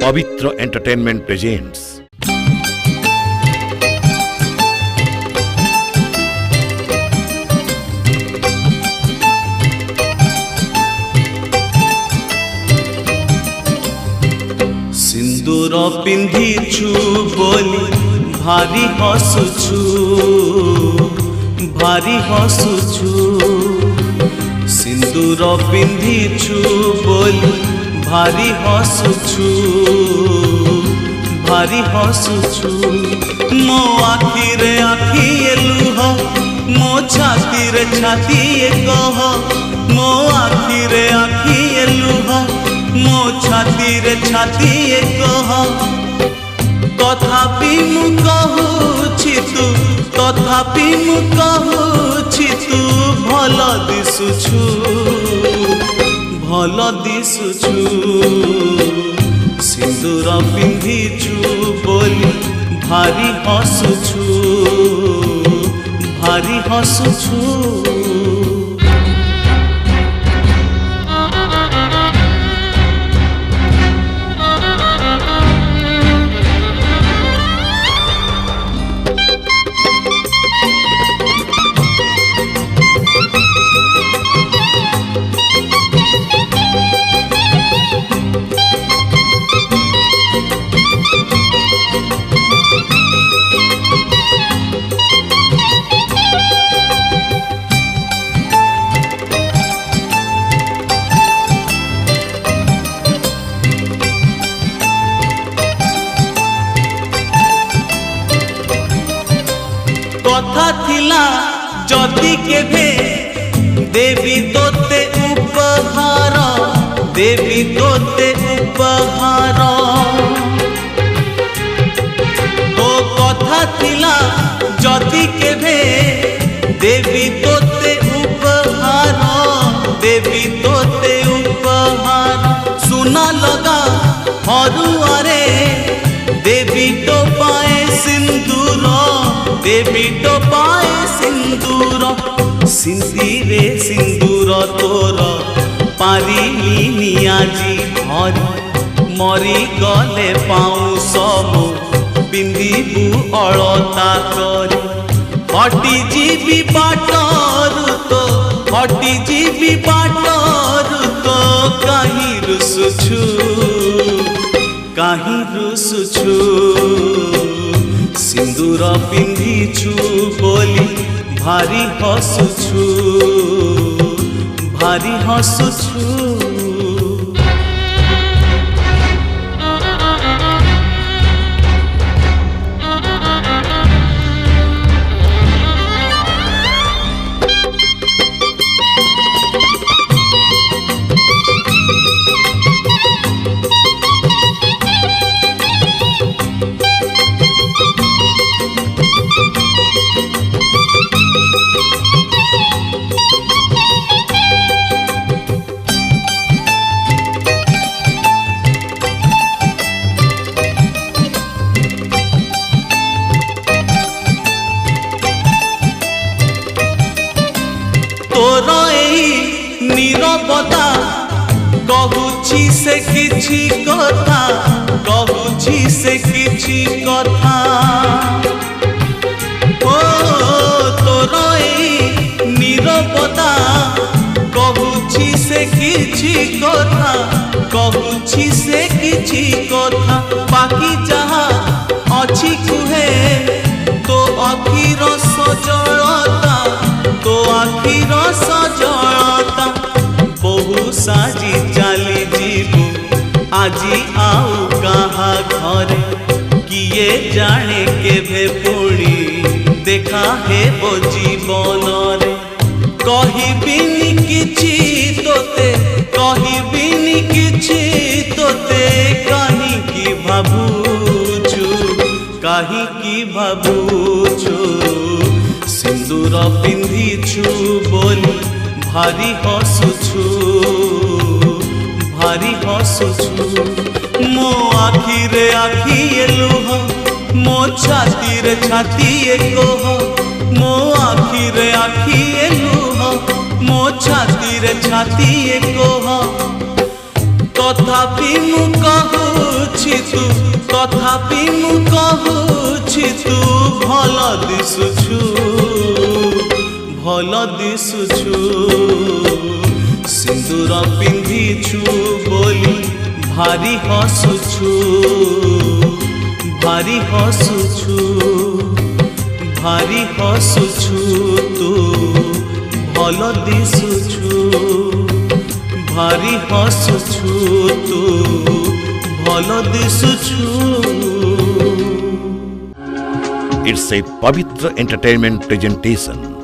पवित्र entertainment presents. सिंदूर पिंधिछु बोली भारी हसुछु, भारी हसुछु। सिंदूर पिंधिछु बोली भारी हसुछु, भारी हसुछु। मो आखिरे आखिए लुह, मो छातीरे छातीए कह, मो आखिरे आखिए लुह, मो छातीरे छातीए कह। तथापि मु कहूछि तू, तथापि मु कहूछि तू भल दिसुछु, भल दिसुछु। सिंदूर पिंधिछु बोली भारी हसुछु, भारी हसुछु। कथा थिला जदि केभे देवी तोते उपहार, देवी तोते उपहार। ओ कथा थिला जदि केभे देवी तोते उपहार, देवी तोते उपहार। सुना लगा हरुआरे देवी तो पाए सिंदूर, देवी तो पाए सिंदूर। सिंदूरे सिंदूर तोर पारिलिनी आजी भरी, मरी गले पाऊँ सब पिंधिबू अलता करी। हटी जीवी बाटरू तो, हटी जीवी बाटरू तो कहीं रुसुछु, कहीं रुसुछु। सिंदूर पिंधिछु बोली भारी हसुछु, भारी हसुछु। तोर एही नीरवता कहूछि से किछि कथा, कहूछि से किछि कथा। ओ तोर एही नीरवता कहूछि से किछि कथा, कहूछि से किछि कथा। बाकी जहा अछि कुहे तो अखिर सजलता, तो आखिर सजलता। बहु साजी चाली जीवु आजी आउ कहा घरे, किए जाने केभे पुणी देखा हेबो जीवन रे। कहिबिनी किछि तोते, कहिबिनी किछि तोते काहींकि भाबुछु, काहींकि भाबुछु। सिंदूर पिंधिछु बोली भारी हसुछु, भारी हसुछु। मो आखिरे आखिए लुह, मो छातीरे छातीए कह, मो आखिरे आखिए लुह, मो छातीरे छातीए कह। तथापि मु कहुछि तू तथापि मु कहुछि तू भल दिसुछु सिंदूर पिंधिछु बोली भारी हसुछु तू भल दिसुछु भारी हसुछु तू भल दिसुछु। It's a Pavitra Entertainment presentation.